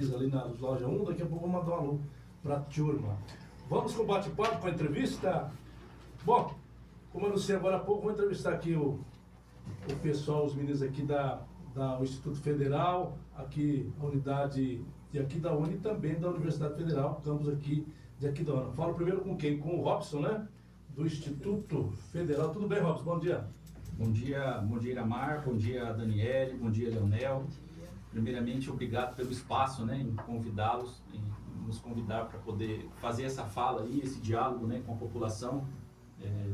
ali na loja 1, daqui a pouco eu vou mandar um alô para a turma. Vamos com o bate-papo, com a entrevista? Bom, como eu anunciei agora há pouco, vou entrevistar aqui o pessoal, os meninos aqui do Instituto Federal, aqui a unidade de Aquidauana e também da Universidade Federal, campus aqui de Aquidauana. Falo primeiro com quem? Com o Robson, né? Do Instituto Federal. Tudo bem, Robson? Bom dia. Bom dia, Iramar, bom dia, Daniele, bom dia, Leonel. Primeiramente, obrigado pelo espaço, né, em convidá-los, em nos convidar para poder fazer essa fala aí, esse diálogo, né, com a população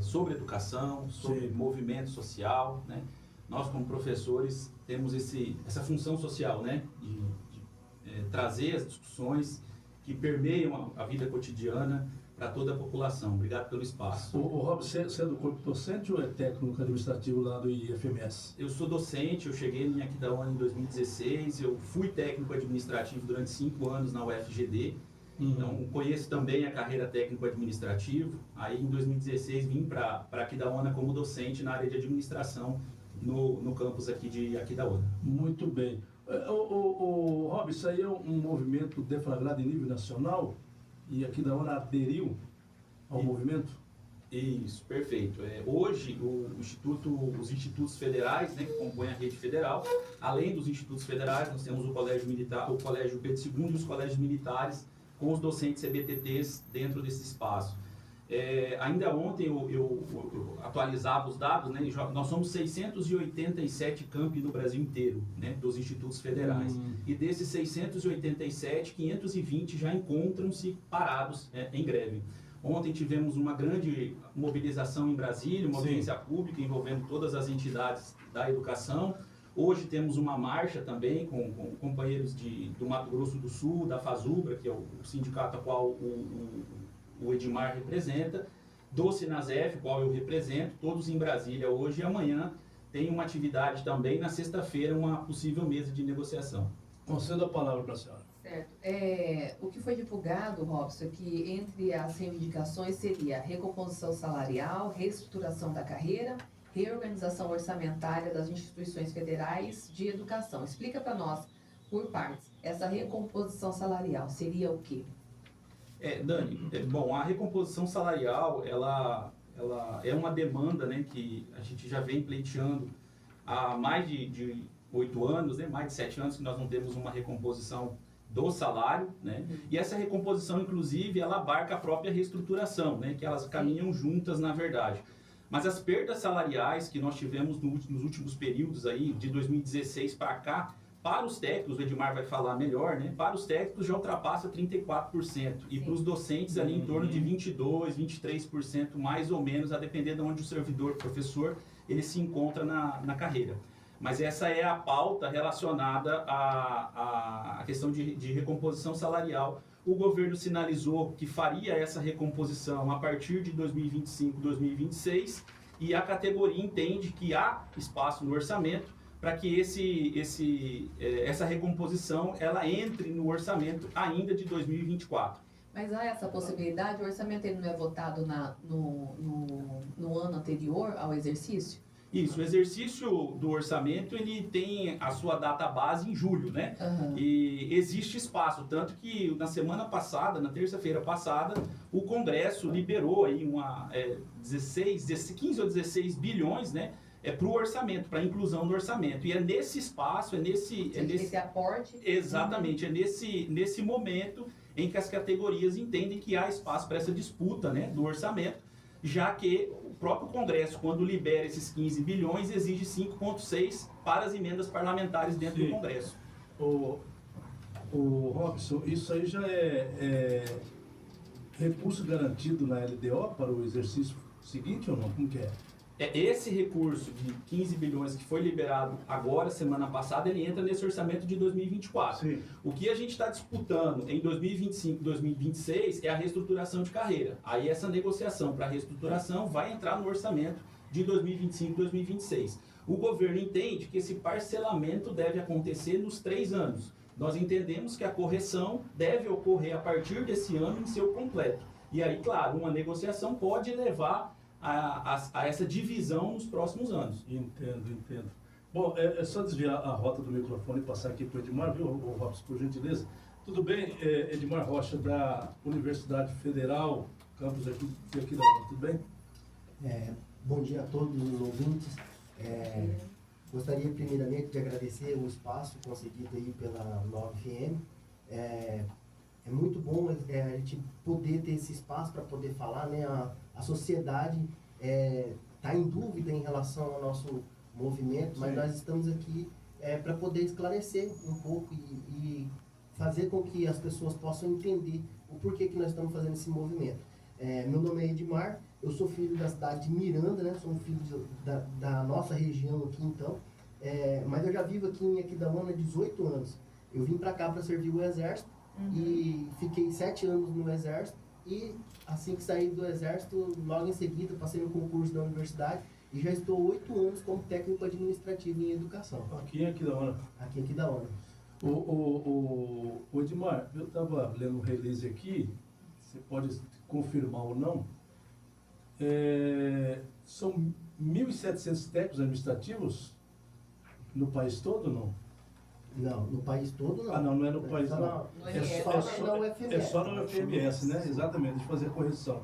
sobre educação, sobre movimento social, né. Nós, como professores, temos essa função social, né, de trazer as discussões que permeiam a vida cotidiana para toda a população. Obrigado pelo espaço. O Robson, você é do corpo docente ou é técnico administrativo lá do IFMS? Eu sou docente, eu cheguei em Aquidauana em 2016, eu fui técnico administrativo durante 5 anos na UFGD, então conheço também a carreira técnico-administrativo. Aí em 2016 vim para Aquidauana como docente na área de administração no campus aqui de Aquidauana. Muito bem. O Rob, isso aí é um movimento deflagrado em nível nacional e Aquidauana aderiu ao movimento? Isso, perfeito. Hoje, os institutos federais, né, que compõem a rede federal, além dos institutos federais, nós temos o Colégio Militar, o Colégio Pedro II e os colégios militares, com os docentes CBTTs dentro desse espaço. Ainda ontem eu atualizava os dados, né, nós somos 687 campi no Brasil inteiro, né, dos institutos federais. E desses 687, 520 já encontram-se parados em greve. Ontem tivemos uma grande mobilização em Brasília, uma audiência pública envolvendo todas as entidades da educação. Hoje temos uma marcha também com companheiros do Mato Grosso do Sul, da FASUBRA, que é o sindicato a qual o Edmar representa, do Sinasef, qual eu represento, todos em Brasília hoje, e amanhã tem uma atividade também, na sexta-feira, uma possível mesa de negociação. Concedo a palavra para a senhora. Certo. O que foi divulgado, Robson, é que entre as reivindicações seria recomposição salarial, reestruturação da carreira, reorganização orçamentária das instituições federais de educação. Explica para nós, por partes, essa recomposição salarial seria o quê? Dani, bom, a recomposição salarial, ela é uma demanda, né, que a gente já vem pleiteando há mais de 8 anos, né, mais de 7 anos que nós não temos uma recomposição do salário, né, e essa recomposição, inclusive, ela abarca a própria reestruturação, né, que elas caminham juntas, na verdade. Mas as perdas salariais que nós tivemos nos últimos períodos aí, de 2016 para cá, para os técnicos, o Edmar vai falar melhor, né? Para os técnicos já ultrapassa 34%. E para os docentes ali em torno de 22%, 23%, mais ou menos, a depender de onde o servidor, professor, ele se encontra na carreira. Mas essa é a pauta relacionada à questão de recomposição salarial. O governo sinalizou que faria essa recomposição a partir de 2025, 2026, e a categoria entende que há espaço no orçamento para que essa recomposição ela entre no orçamento ainda de 2024. Mas há essa possibilidade? O orçamento ele não é votado no ano anterior ao exercício? Isso, o exercício do orçamento ele tem a sua data base em julho, né? E existe espaço, tanto que na semana passada, na terça-feira passada, o Congresso liberou aí 15 ou 16 bilhões, né? Para o orçamento, para a inclusão do orçamento. E é nesse espaço, esse aporte. Exatamente, é nesse momento em que as categorias entendem que há espaço para essa disputa, né, do orçamento, já que o próprio Congresso, quando libera esses 15 bilhões, exige 5,6 para as emendas parlamentares dentro do Congresso. O Robson, isso aí já é recurso garantido na LDO para o exercício seguinte ou não? Como que é? Esse recurso de 15 bilhões que foi liberado agora, semana passada, ele entra nesse orçamento de 2024. Sim. O que a gente está disputando em 2025 e 2026 é a reestruturação de carreira. Aí essa negociação para a reestruturação vai entrar no orçamento de 2025 e 2026. O governo entende que esse parcelamento deve acontecer nos 3 anos. Nós entendemos que a correção deve ocorrer a partir desse ano em seu completo. E aí, claro, uma negociação pode levar a essa divisão nos próximos anos. Entendo. Bom, é só desviar a rota do microfone e passar aqui para o Edmar, viu, Robson, por gentileza, Tudo bem, Edmar Rocha, da Universidade Federal, campus aqui da UNA, tudo bem? Bom dia a todos os ouvintes. Gostaria primeiramente de agradecer o espaço concedido aí pela 9FM. É muito bom a gente poder ter esse espaço para poder falar, né? A sociedade está em dúvida em relação ao nosso movimento, mas nós estamos aqui para poder esclarecer um pouco e fazer com que as pessoas possam entender o porquê que nós estamos fazendo esse movimento. Meu nome é Edmar, eu sou filho da cidade de Miranda, né? Sou um filho da nossa região aqui, então. Mas eu já vivo aqui em Aquidauana há 18 anos. Eu vim para cá para servir o Exército e fiquei 7 anos no Exército. E assim que saí do Exército, logo em seguida, passei no concurso da universidade e já estou 8 anos como técnico administrativo em educação. Aqui em Aquidauana. Aqui em Aquidauana. O Edmar, eu estava lendo um release aqui, você pode confirmar ou não, são 1.700 técnicos administrativos no país todo ou não? Não, no país todo não. Ah, não é no país só não. É só na UFMS, né? Exatamente, deixa eu fazer a correção.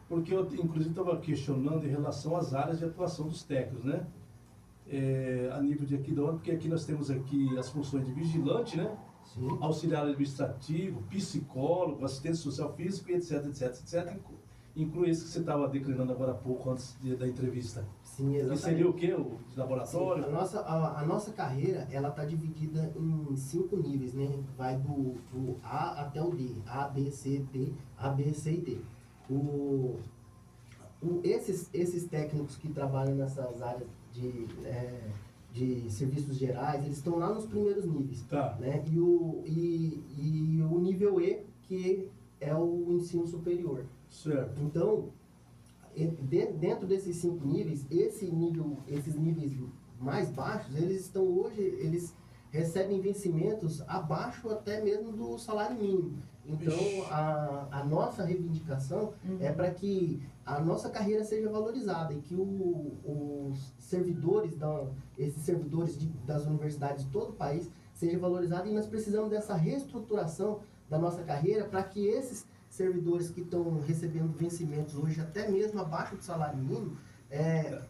Porque eu, inclusive, estava questionando em relação às áreas de atuação dos técnicos, né? A nível de Aquidauana, porque aqui nós temos aqui as funções de vigilante, né? Sim. Auxiliar administrativo, psicólogo, assistente social físico, etc, etc, etc. Inclui esse que você estava declinando agora há pouco, antes da entrevista. Sim, exatamente. E seria o quê? O laboratório? Sim, a nossa carreira, ela está dividida em 5 níveis, né? Vai do A até o D. A, B, C, D, A, B, C e D. Esses técnicos que trabalham nessas áreas de serviços gerais, eles estão lá nos primeiros níveis. Tá. Né? E o nível E, que é o ensino superior. Certo. Então, dentro desses 5 níveis, esses níveis mais baixos, eles recebem vencimentos abaixo até mesmo do salário mínimo. Então, a nossa reivindicação é para que a nossa carreira seja valorizada e que os servidores, esses servidores das universidades de todo o país, seja valorizado, e nós precisamos dessa reestruturação da nossa carreira para que esses servidores que estão recebendo vencimentos hoje até mesmo abaixo do salário mínimo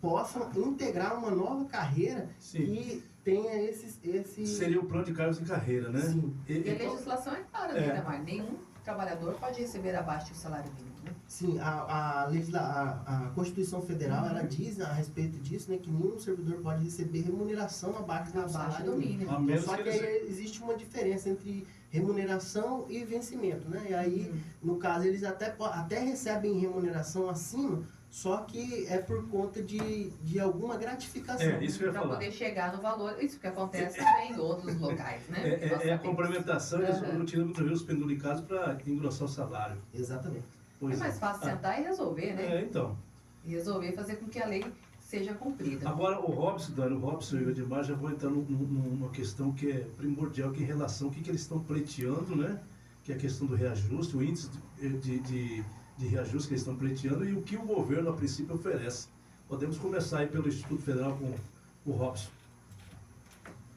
possam integrar uma nova carreira. Sim. Que tenha esse... Seria o plano de cargos em carreira, né? Sim. E a legislação é clara, né, Itamar? Nenhum trabalhador pode receber abaixo do salário mínimo, né? Sim, a Constituição Federal, ela diz a respeito disso, né, que nenhum servidor pode receber remuneração abaixo do salário mínimo. A menos Só que que aí existe uma diferença entre remuneração e vencimento, né? E aí, no caso, eles até recebem remuneração acima, só que é por conta de alguma gratificação. Isso que eu ia Para falar. poder chegar no valor, isso que acontece também em outros locais, né? Que nós A sabemos. complementação, eles utilizam muitas vezes os penduricados para engrossar o salário. Exatamente. É mais fácil sentar e resolver, né? Então. E resolver fazer com que a lei seja cumprida. Agora, o Robson e o Edmar já vão entrar numa questão que é primordial, que é em relação ao que eles estão pleiteando, né? Que é a questão do reajuste, o índice de reajuste que eles estão pleiteando e o que o governo, a princípio, oferece. Podemos começar aí pelo Instituto Federal com o Robson.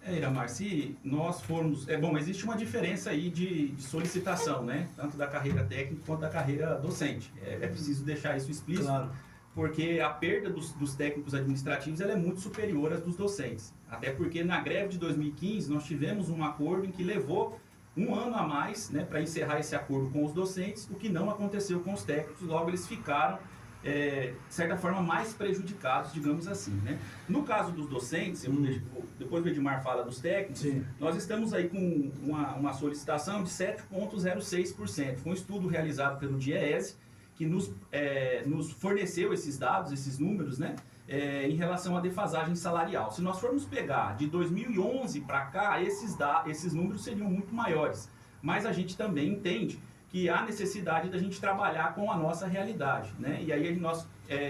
Iramar, se nós formos... Bom, existe uma diferença aí de solicitação, né? Tanto da carreira técnica quanto da carreira docente. É preciso deixar isso explícito, Claro. Porque a perda dos técnicos administrativos ela é muito superior às dos docentes. Até porque na greve de 2015 nós tivemos um acordo em que levou um ano a mais, né, para encerrar esse acordo com os docentes, o que não aconteceu com os técnicos. Logo eles ficaram, de certa forma, mais prejudicados, digamos assim, né? No caso dos docentes, depois o Edmar fala dos técnicos, Sim. nós estamos aí com uma solicitação de 7,06%. Foi um estudo realizado pelo DIEESE, que nos forneceu esses dados, esses números, né, em relação à defasagem salarial. Se nós formos pegar de 2011 para cá, esses números seriam muito maiores. Mas a gente também entende que há necessidade da gente trabalhar com a nossa realidade, né? E aí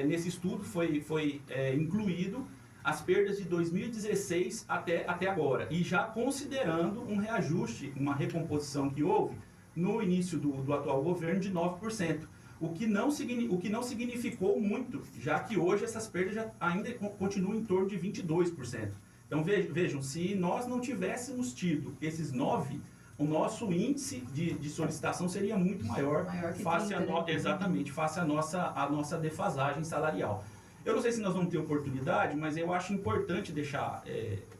nesse estudo foi incluído as perdas de 2016 até agora, e já considerando um reajuste, uma recomposição que houve no início do atual governo de 9%. O que não significou muito, já que hoje essas perdas ainda continuam em torno de 22%. Então vejam, se nós não tivéssemos tido esses 9%, o nosso índice de solicitação seria muito maior, Maior que face 30, né? exatamente, face à nossa defasagem salarial. Eu não sei se nós vamos ter oportunidade, mas eu acho importante deixar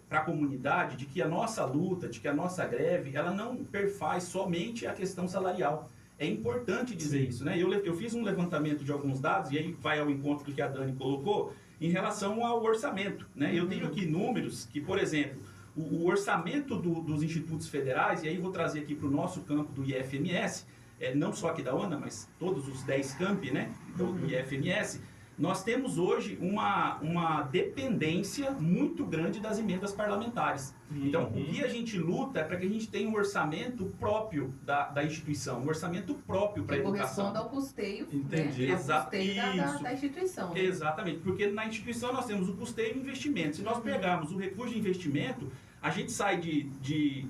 para a comunidade de que a nossa luta, de que a nossa greve, ela não perfaz somente a questão salarial. É importante dizer isso, né? Eu fiz um levantamento de alguns dados, e aí vai ao encontro do que a Dani colocou, em relação ao orçamento, né? Eu tenho aqui números que, por exemplo, o orçamento dos institutos federais, e aí vou trazer aqui para o nosso campo do IFMS, não só aqui da UANA, mas todos os 10 campi, né, do IFMS, nós temos hoje uma dependência muito grande das emendas parlamentares. Então, o que a gente luta é para que a gente tenha um orçamento próprio da instituição, um orçamento próprio para a Que educação. corresponda ao custeio, Entendi. né? Ao custeio da instituição. Né? Exatamente, porque na instituição nós temos o custeio e o investimento. Se nós pegarmos o recurso de investimento, a gente sai de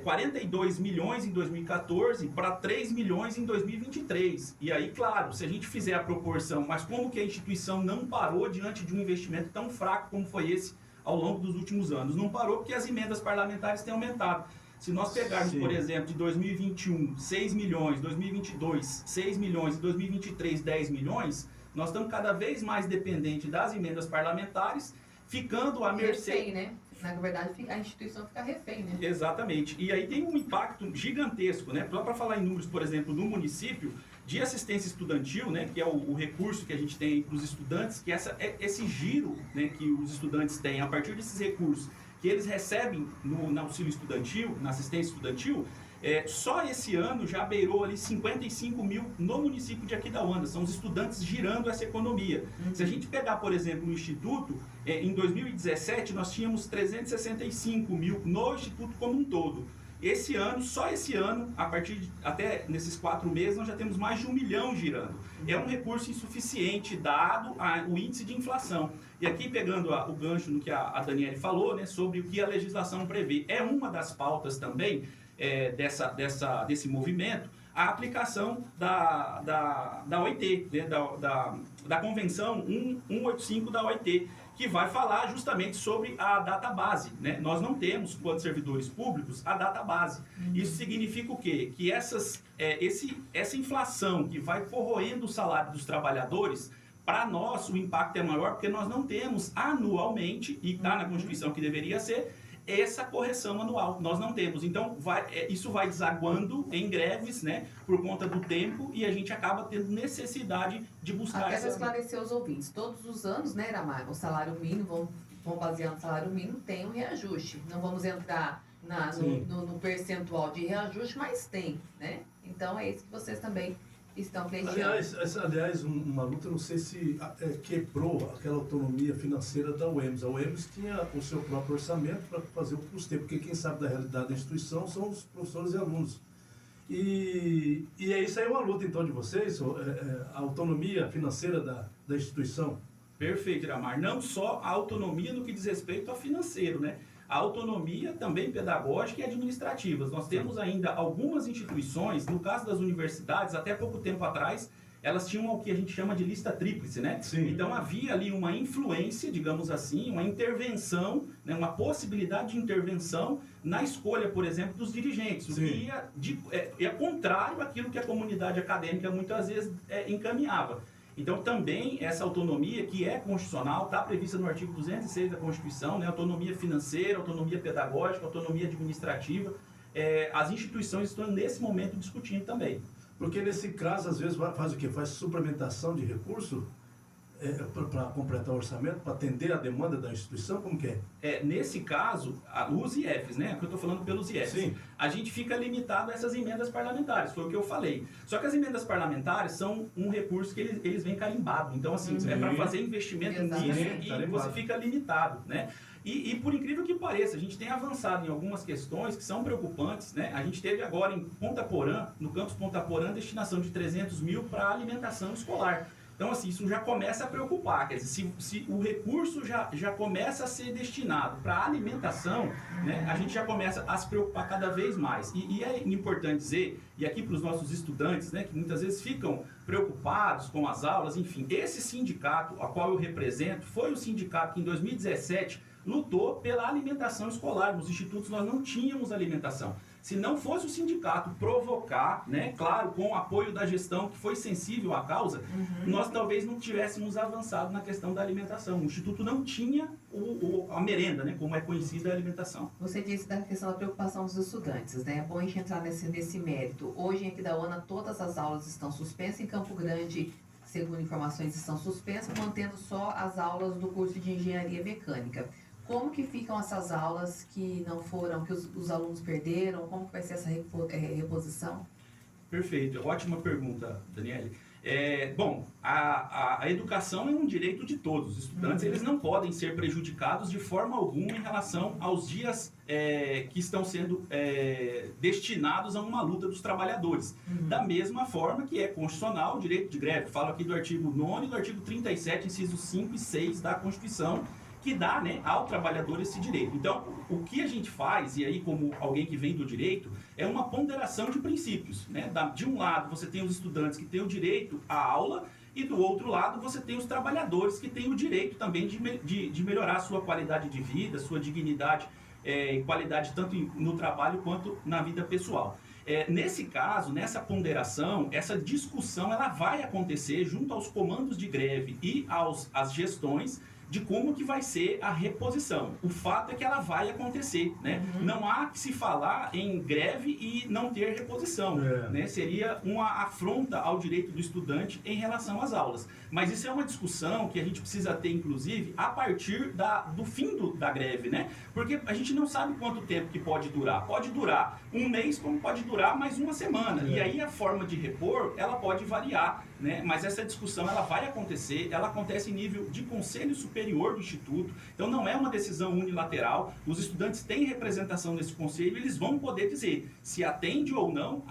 42 milhões em 2014 para 3 milhões em 2023. E aí, claro, se a gente fizer a proporção, mas como que a instituição não parou diante de um investimento tão fraco como foi esse ao longo dos últimos anos? Não parou porque as emendas parlamentares têm aumentado. Se nós pegarmos, Sim. por exemplo, de 2021, 6 milhões, 2022, 6 milhões e 2023, 10 milhões, nós estamos cada vez mais dependentes das emendas parlamentares, ficando à mercê... Refém, né? Na verdade, a instituição fica refém, né? Exatamente. E aí tem um impacto gigantesco, né? Para falar em números, por exemplo, no município, de assistência estudantil, né? Que é o recurso que a gente tem para os estudantes, que esse giro, né, que os estudantes têm a partir desses recursos que eles recebem no auxílio estudantil, na assistência estudantil, só esse ano já beirou ali 55 mil no município de Aquidauana. São os estudantes girando essa economia. Se a gente pegar, por exemplo, o Instituto, em 2017 nós tínhamos 365 mil no Instituto como um todo. Esse ano, só esse ano, até nesses 4 meses, nós já temos mais de 1 milhão girando. É um recurso insuficiente dado o índice de inflação. E aqui pegando o gancho no que a Daniele falou, né, sobre o que a legislação prevê. É uma das pautas também desse movimento, a aplicação da OIT, né, da Convenção 185 da OIT, que vai falar justamente sobre a database, né? Nós não temos, quanto servidores públicos, a database. Isso significa o quê? Que essa inflação que vai corroendo o salário dos trabalhadores, para nós o impacto é maior porque nós não temos anualmente, e está na Constituição que deveria ser, essa correção anual. Nós não temos. Então, isso vai desaguando em greves, né, por conta do tempo, e a gente acaba tendo necessidade de buscar Até essa... para esclarecer os ouvintes, todos os anos, né, Iramar, o salário mínimo, vamos basear no salário mínimo, tem um reajuste. Não vamos entrar no percentual de reajuste, mas tem, né? Então, é isso que vocês também estão pleiteando. Aliás, uma luta, não sei se quebrou aquela autonomia financeira da UEMS. A UEMS tinha o seu próprio orçamento para fazer o custeio, porque quem sabe da realidade da instituição são os professores e alunos. E isso aí é uma luta, então, de vocês, a autonomia financeira da instituição? Perfeito, Iramar. Não só a autonomia no que diz respeito ao financeiro, né? A autonomia também pedagógica e administrativa. Nós temos ainda algumas instituições, no caso das universidades, até pouco tempo atrás, elas tinham o que a gente chama de lista tríplice, né? Sim. Então havia ali uma influência, digamos assim, uma intervenção, né? Uma possibilidade de intervenção na escolha, por exemplo, dos dirigentes, o que ia contrário àquilo que a comunidade acadêmica muitas vezes encaminhava. Então, também essa autonomia, que é constitucional, está prevista no artigo 206 da Constituição, né? Autonomia financeira, autonomia pedagógica, autonomia administrativa. As instituições estão, nesse momento, discutindo também. Porque, nesse caso, às vezes, faz o quê? Faz suplementação de recurso para completar o orçamento, para atender a demanda da instituição? Como que é? Nesse caso, os IFs, né? Que eu estou falando pelos IFs. Sim. A gente fica limitado a essas emendas parlamentares, foi o que eu falei. Só que as emendas parlamentares são um recurso que eles vêm carimbado. Então, assim, é para fazer investimento nisso e você fica limitado, né? E por incrível que pareça, a gente tem avançado em algumas questões que são preocupantes, né? A gente teve agora em Ponta Porã, no campus Ponta Porã, destinação de 300 mil para alimentação escolar. Então, assim, isso já começa a preocupar. Quer dizer, se o recurso já começa a ser destinado para alimentação, né, a gente já começa a se preocupar cada vez mais. E é importante dizer, e aqui para os nossos estudantes, né, que muitas vezes ficam preocupados com as aulas, enfim, esse sindicato a qual eu represento foi o sindicato que em 2017 lutou pela alimentação escolar. Nos institutos nós não tínhamos alimentação. Se não fosse o sindicato provocar, né, claro, com o apoio da gestão que foi sensível à causa, nós talvez não tivéssemos avançado na questão da alimentação. O Instituto não tinha a merenda, né, como é conhecida a alimentação. Você disse da questão da preocupação dos estudantes, né? É bom a gente entrar nesse mérito. Hoje em Aquidauana todas as aulas estão suspensas, em Campo Grande, segundo informações, estão suspensas, mantendo só as aulas do curso de Engenharia Mecânica. Como que ficam essas aulas que não foram, que os alunos perderam? Como que vai ser essa reposição? Perfeito, ótima pergunta, Daniele. Bom, a educação é um direito de todos. Os estudantes eles não podem ser prejudicados de forma alguma em relação aos dias que estão sendo destinados a uma luta dos trabalhadores. Da mesma forma que é constitucional o direito de greve. Falo aqui do artigo 9º e do artigo 37, incisos 5 e 6 da Constituição, que dá, né, ao trabalhador esse direito. Então, o que a gente faz, e aí como alguém que vem do direito, é uma ponderação de princípios. Né? De um lado, você tem os estudantes que têm o direito à aula, e do outro lado, você tem os trabalhadores que têm o direito também de melhorar a sua qualidade de vida, sua dignidade e qualidade tanto no trabalho quanto na vida pessoal. Nesse caso, nessa ponderação, essa discussão ela vai acontecer junto aos comandos de greve e às gestões de como que vai ser a reposição. O fato é que ela vai acontecer, né? Não há que se falar em greve e não ter reposição, né? Seria uma afronta ao direito do estudante em relação às aulas. Mas isso é uma discussão que a gente precisa ter, inclusive, a partir do fim da greve, né? Porque a gente não sabe quanto tempo que pode durar. Pode durar um mês, como pode durar mais uma semana. E aí a forma de repor, ela pode variar, né? Mas essa discussão, ela vai acontecer, ela acontece em nível de conselho superior do Instituto, então não é uma decisão unilateral, os estudantes têm representação nesse conselho e eles vão poder dizer se atende ou não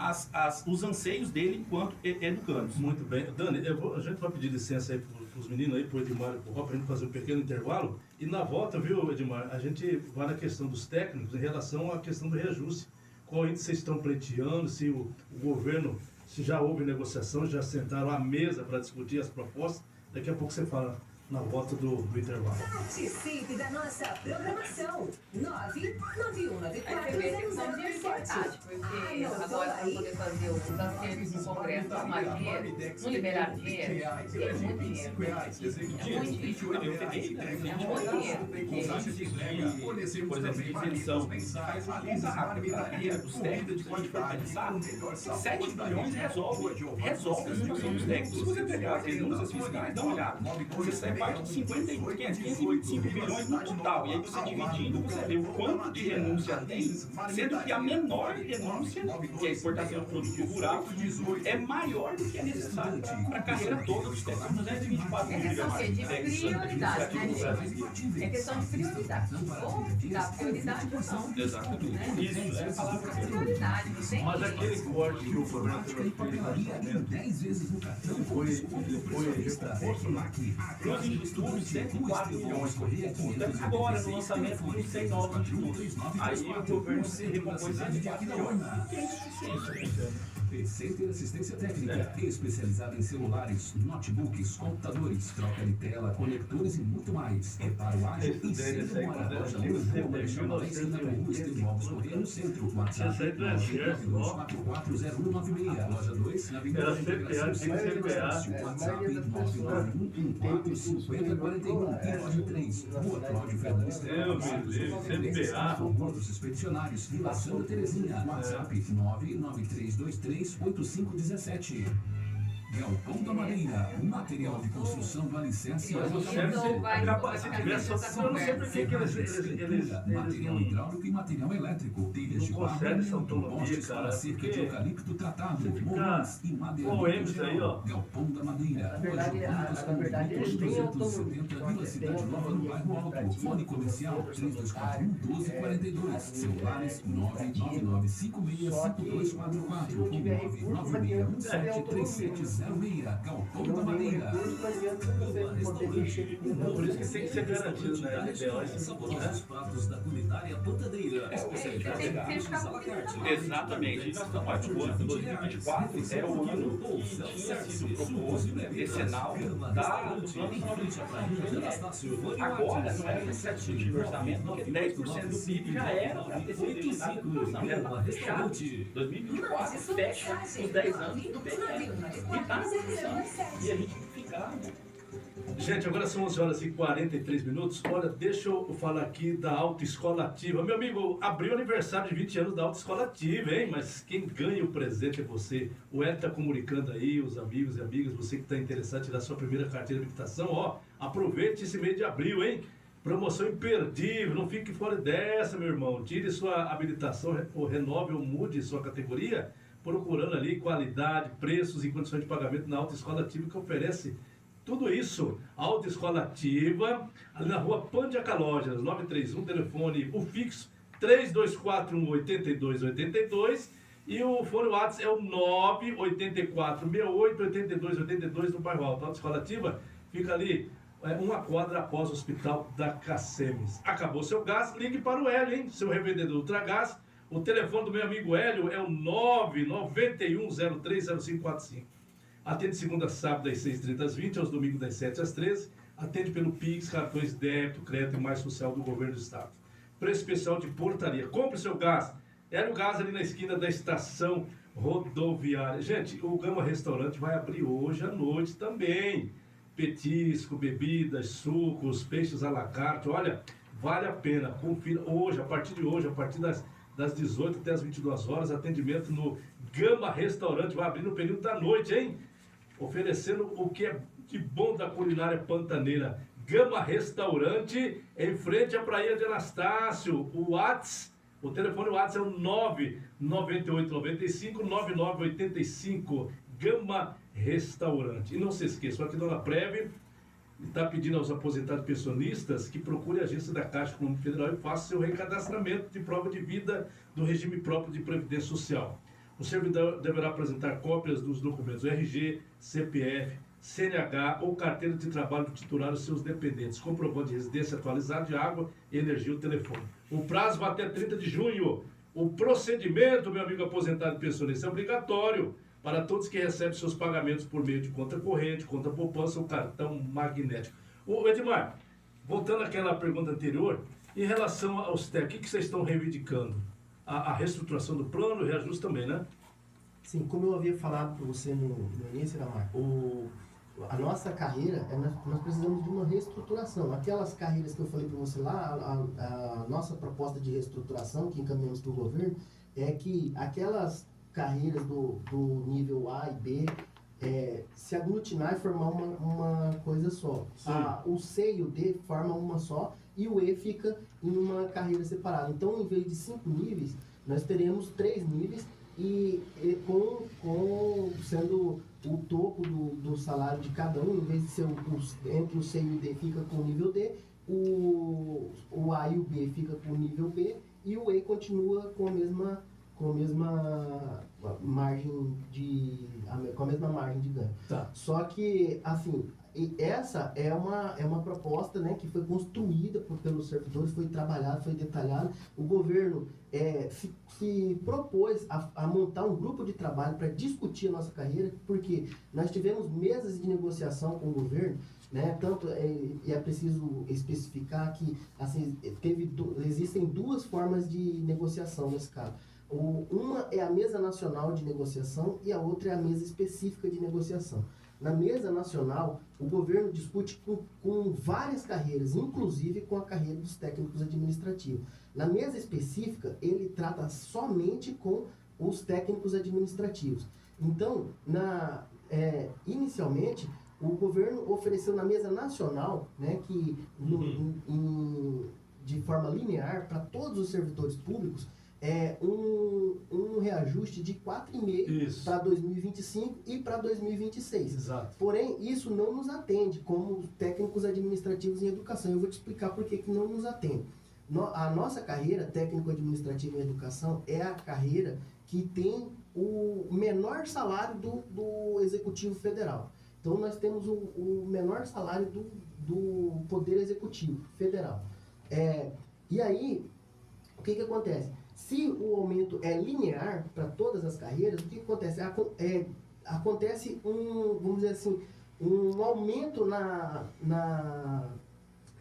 os anseios dele enquanto educandos. Muito bem. Dani, a gente vai pedir licença aí para os meninos aí, para o Edmar e para o Rob, para a gente fazer um pequeno intervalo, e na volta, viu, Edmar, a gente vai na questão dos técnicos em relação à questão do reajuste. Qual índice vocês estão pleiteando, se o governo, se já houve negociação, já sentaram à mesa para discutir as propostas, daqui a pouco você fala na volta do intervalo. Participe da nossa programação. 991940097. Porque agora para poder fazer os acertos no Congresso com mais dinheiro, não liberar dinheiro, é muito dinheiro. É muito dinheiro. Por exemplo, isenção. Faz uma conta rápida para a carreira dos técnicos, pode pensar, 7 bilhões resolve a situação dos técnicos. Se você pegar as renúncias fiscais, dá uma olhada. Você sai parte de 525 bilhões no total. E aí você dividindo, você vê o quanto de renúncia tem, sendo que a menor renúncia, que é a exportação do produto rural, é maior do que é necessário para a carreira toda dos técnicos. 224 É questão de prioridade, né, gente? É questão de prioridade. Ou dá prioridade ou não. Exatamente. Isso, é a palavra Prioridade, não tem Mas jeito. aquele corte que o governo fez foi recomposto lá. Nos institutos, 104 milhões. Agora, no lançamento dos 100 novos institutos. Aí o governo se recompôs 104 milhões. Que é insuficiente. Center Assistência Técnica, especializada em celulares, notebooks, computadores, troca de tela, conectores e muito mais. Reparo ágil e sem demora. Loja 1, Rua Marechal Marense, na Rua Estevão Alves Correia, no centro. WhatsApp 992440196. Loja 2, na Avenida da Integração Centro do Negócio. WhatsApp 991145041. E loja 3, Rua Cláudio Fernandes, Pontos Expedicionários, Vila Santa Terezinha. WhatsApp 993238517. Galpão da Madeira, material de construção do alicerce. Mas o chefe, se tiver só, eu não sei por que eles material hidráulico e material elétrico. Telhas de não concedem essa barro, autonomia, postes cara, para cerca de porque eucalipto tratado, você fica morros e madeira. poêmico aí, ó. Galpão da Madeira, Na verdade, eles têm autonomia. 270, Vila Cidade Nova, no bairro Alto. Fone comercial 3241-1242. Celulares 999565244 ou 996173700. 06, Galpão da Não Madeira. recurso, não adianta você poder mexer com Por isso que tem que ser garantido, né? Saborosos pratos da culinária pantaneira. Especialidade tem que em ficar à la carte. Exatamente. Nós estamos atuando. 2024 era o ano que tinha sido proposto, decenal, do Plano Nacional de Desenvolvimento. Agora, não era 7% de orçamento, porque 10% do PIB já era para ter sido destinado à educação, já estava fechado. 2024 fecha os 10 anos do PNL. E está na Constituição. E a gente tem que ficar. Gente, agora são 11 horas e 43 minutos. Olha, deixa eu falar aqui da Autoescola Ativa. Meu amigo, abriu o aniversário de 20 anos da Autoescola Ativa, hein? Mas quem ganha o presente é você. O Ed tá comunicando aí, os amigos e amigas, você que está interessado em tirar sua primeira carteira de habilitação, ó, aproveite esse mês de abril, hein? Promoção imperdível, não fique fora dessa, meu irmão. Tire sua habilitação, ou renove ou mude sua categoria, procurando ali qualidade, preços e condições de pagamento na Autoescola Ativa, que oferece tudo isso. Autoescola Ativa, ali na rua Pandiaca Lojas, 931, telefone, o fixo 3241-8282 e o fone WhatsApp é o 98468-8282 no bairro Alto. Autoescola Ativa fica ali uma quadra após o Hospital da Cacemes. Acabou seu gás, ligue para o Hélio, hein? Seu revendedor Ultragás. O telefone do meu amigo Hélio é o 991030545. Atende segunda a sábado das 6h30 às 20h, aos domingos das 7 às 13h. Atende pelo Pix, cartões débito, crédito e mais social do governo do estado. Preço especial de portaria. Compre seu gás. Hélio Gás ali na esquina da estação rodoviária. Gente, o Gama Restaurante vai abrir hoje à noite também. Petisco, bebidas, sucos, peixes à la carte. Olha, vale a pena. Confira hoje, a partir de hoje, a partir das 18 até as 22 horas, atendimento no Gama Restaurante. Vai abrir no período da noite, hein? Oferecendo o que é de bom da culinária pantaneira. Gama Restaurante, em frente à Praia de Anastácio. O telefone WhatsApp é o 99895-9985. Gama Restaurante. E não se esqueçam, aqui Dona Preve está pedindo aos aposentados pensionistas que procurem a agência da Caixa Econômica Federal e façam seu recadastramento de prova de vida do regime próprio de Previdência Social. O servidor deverá apresentar cópias dos documentos RG, CPF, CNH ou carteira de trabalho do titular dos seus dependentes, comprovante de residência atualizado de água, energia e telefone. O prazo vai até 30 de junho. O procedimento, meu amigo aposentado e pensionista, é obrigatório para todos que recebem seus pagamentos por meio de conta corrente, conta poupança ou cartão magnético. Ô Edmar, voltando àquela pergunta anterior, em relação aos técnicos, o que vocês estão reivindicando? A reestruturação do plano e reajuste também, né? Sim, como eu havia falado para você no início, Amar, a nossa carreira, nós precisamos de uma reestruturação. Aquelas carreiras que eu falei para você lá, a nossa proposta de reestruturação que encaminhamos para o governo é que aquelas carreiras do nível A e B se aglutinar e formar uma coisa só. O C e o D formam uma só e o E fica em uma carreira separada. Então, em vez de 5 níveis, nós teremos 3 níveis e sendo o topo do salário de cada um, em vez de ser entre o C e o D fica com o nível D, o A e o B fica com o nível B e o E continua com a mesma margem de ganho. Tá. Só que, assim, essa é uma proposta, né, que foi construída pelos servidores, foi trabalhada, foi detalhada. O governo se propôs a montar um grupo de trabalho para discutir a nossa carreira, porque nós tivemos mesas de negociação com o governo, né, tanto é preciso especificar que assim, existem 2 formas de negociação nesse caso. Uma é a mesa nacional de negociação e a outra é a mesa específica de negociação. Na mesa nacional, o governo discute com várias carreiras, inclusive com a carreira dos técnicos administrativos. Na mesa específica, ele trata somente com os técnicos administrativos. Então, inicialmente, o governo ofereceu na mesa nacional, né, que de forma linear para todos os servidores públicos, um reajuste de 4,5% para 2025 e para 2026. Exato. Porém, isso não nos atende como técnicos administrativos em educação. Eu vou te explicar por que não nos atende. A nossa carreira técnico-administrativa em educação é a carreira que tem o menor salário do Executivo Federal. Então, nós temos o menor salário do Poder Executivo Federal. E aí, o que acontece? Se o aumento é linear para todas as carreiras, o que acontece? Acontece vamos dizer assim, um aumento na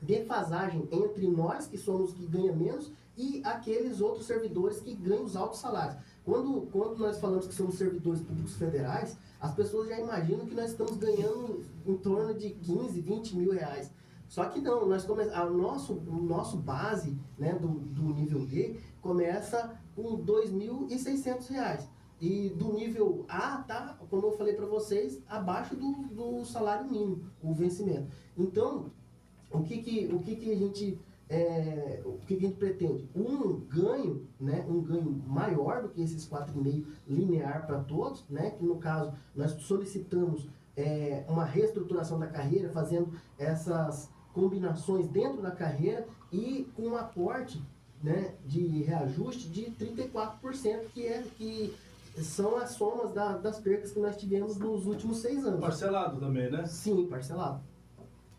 defasagem entre nós, que somos que ganha menos, e aqueles outros servidores que ganham os altos salários. Quando nós falamos que somos servidores públicos federais, as pessoas já imaginam que nós estamos ganhando em torno de 15, 20 mil reais. Só que não, o nosso base, né, do nível D começa com R$ 2.600. E do nível A tá, como eu falei para vocês, abaixo do salário mínimo, o vencimento. Então, o que a gente pretende? Um ganho maior do que esses 4,5 linear para todos, né? Que no caso nós solicitamos uma reestruturação da carreira, fazendo essas combinações dentro da carreira e com um aporte, né, de reajuste de 34%, que são as somas das percas que nós tivemos nos últimos 6 anos. Parcelado também, né? Sim, parcelado.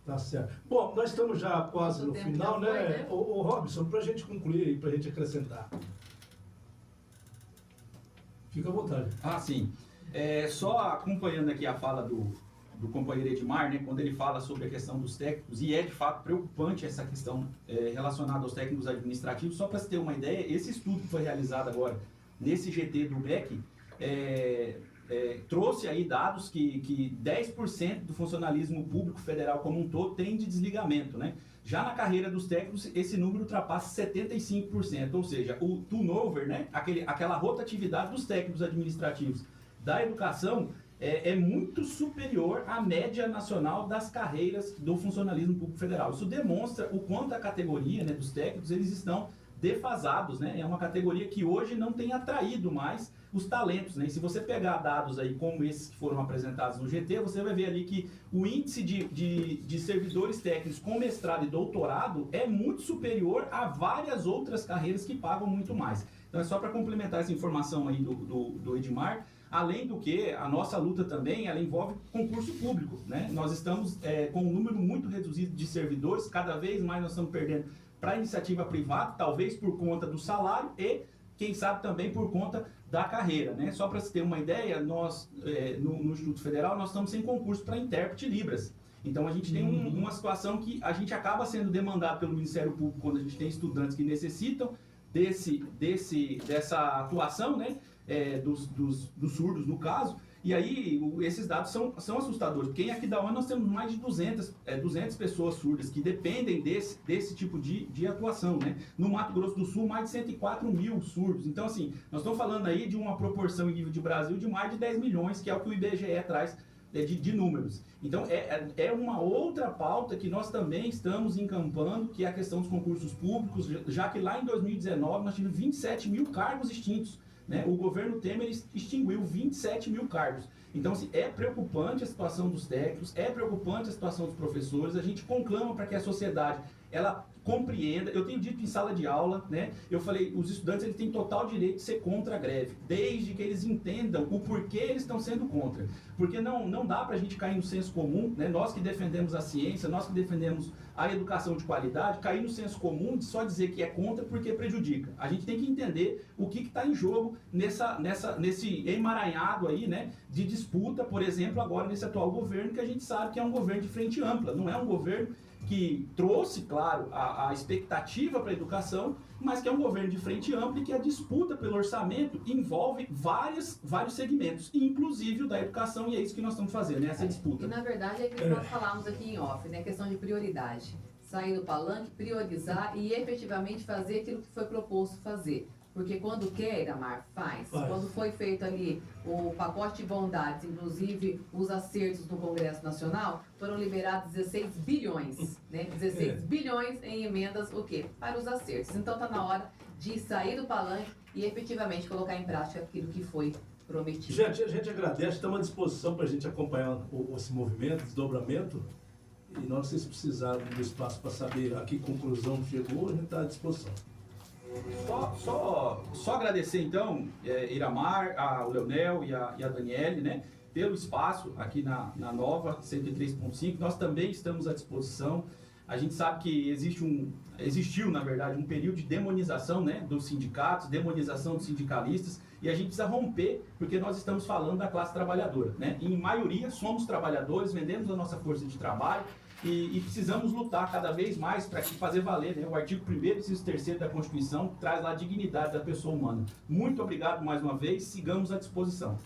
Tá certo. Bom, nós estamos já quase no O tempo final, já foi, né? né? Ô Robson, para a gente concluir e para a gente acrescentar. Fica à vontade. Ah, sim. Só acompanhando aqui a fala do companheiro Edmar, né, quando ele fala sobre a questão dos técnicos, e é de fato preocupante essa questão relacionada aos técnicos administrativos. Só para se ter uma ideia, esse estudo que foi realizado agora nesse GT do MEC trouxe aí dados que 10% do funcionalismo público federal como um todo tem de desligamento, né? Já na carreira dos técnicos, esse número ultrapassa 75%, ou seja, o turnover, né, aquela rotatividade dos técnicos administrativos da educação é muito superior à média nacional das carreiras do funcionalismo público federal. Isso demonstra o quanto a categoria, né, dos técnicos, eles estão defasados, né? É uma categoria que hoje não tem atraído mais os talentos, né? E se você pegar dados aí como esses que foram apresentados no GT, você vai ver ali que o índice de servidores técnicos com mestrado e doutorado é muito superior a várias outras carreiras que pagam muito mais. Então é só para complementar essa informação aí do Edmar. Além do que, a nossa luta também, ela envolve concurso público, né? Nós estamos com um número muito reduzido de servidores, cada vez mais nós estamos perdendo para a iniciativa privada, talvez por conta do salário e, quem sabe, também por conta da carreira, né? Só para se ter uma ideia, nós, no Instituto Federal, nós estamos sem concurso para intérprete Libras. Então, a gente tem uma situação que a gente acaba sendo demandado pelo Ministério Público quando a gente tem estudantes que necessitam dessa atuação, né? Dos surdos, no caso. E aí, esses dados são assustadores, porque aqui da ONU nós temos mais de 200 pessoas surdas que dependem desse tipo de atuação, né? No Mato Grosso do Sul, mais de 104 mil surdos. Então, assim, nós estamos falando aí de uma proporção em nível de Brasil de mais de 10 milhões, que é o que o IBGE traz de números. Então, é uma outra pauta que nós também estamos encampando, que é a questão dos concursos públicos, já que lá em 2019 nós tivemos 27 mil cargos extintos. Né? O governo Temer extinguiu 27 mil cargos. Então, assim, é preocupante a situação dos técnicos, é preocupante a situação dos professores. A gente conclama para que a sociedade ela compreenda. Eu tenho dito em sala de aula, né? Eu falei, os estudantes eles têm total direito de ser contra a greve, desde que eles entendam o porquê eles estão sendo contra. Porque não dá para a gente cair no senso comum, né? Nós que defendemos a ciência, nós que defendemos a educação de qualidade, cair no senso comum de só dizer que é contra porque prejudica. A gente tem que entender o que está em jogo nesse emaranhado aí, né, de disputa, por exemplo, agora nesse atual governo, que a gente sabe que é um governo de frente ampla, não é um governo que trouxe, claro, a expectativa para a educação, mas que é um governo de frente ampla e que a disputa pelo orçamento envolve vários segmentos, inclusive o da educação, e é isso que nós estamos fazendo, né, essa disputa. E na verdade é que nós falamos aqui em off, né? Questão de prioridade. Sair do palanque, priorizar e efetivamente fazer aquilo que foi proposto fazer. Porque quando quer, Iramar, faz. Quando foi feito ali o pacote de bondades, inclusive os acertos no Congresso Nacional, foram liberados 16 bilhões, né? 16 bilhões em emendas, o quê? Para os acertos. Então está na hora de sair do palanque e efetivamente colocar em prática aquilo que foi prometido. Gente, a gente agradece, estamos à disposição para a gente acompanhar esse movimento, desdobramento. E nós, se vocês precisarem do espaço para saber a que conclusão chegou, a gente está à disposição. Só agradecer então, Iramar, o Leonel e a Daniele, né, pelo espaço aqui na Nova 103.5. Nós também estamos à disposição. A gente sabe que existiu, na verdade, um período de demonização, né, dos sindicatos, demonização dos sindicalistas, e a gente precisa romper, porque nós estamos falando da classe trabalhadora, né? Em maioria somos trabalhadores, vendemos a nossa força de trabalho e precisamos lutar cada vez mais para fazer valer, né? O artigo 1º e inciso 3º da Constituição traz lá a dignidade da pessoa humana. Muito obrigado mais uma vez, sigamos à disposição.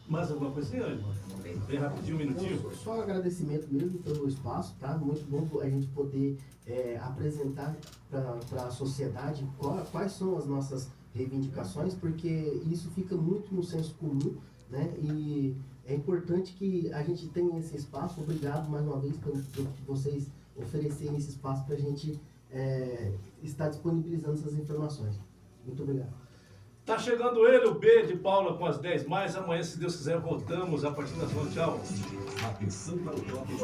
Mais alguma coisinha, irmão? Bem rapidinho, um minutinho. Então, só agradecimento mesmo pelo espaço, tá? Muito bom a gente poder apresentar para a sociedade quais são as nossas reivindicações, porque isso fica muito no senso comum, né? E é importante que a gente tenha esse espaço. Obrigado mais uma vez por vocês oferecerem esse espaço para a gente estar disponibilizando essas informações. Muito obrigado. Tá chegando ele, o B de Paula com as 10 mais. Amanhã, se Deus quiser, voltamos a partir das 9. Tchau. Atenção para o top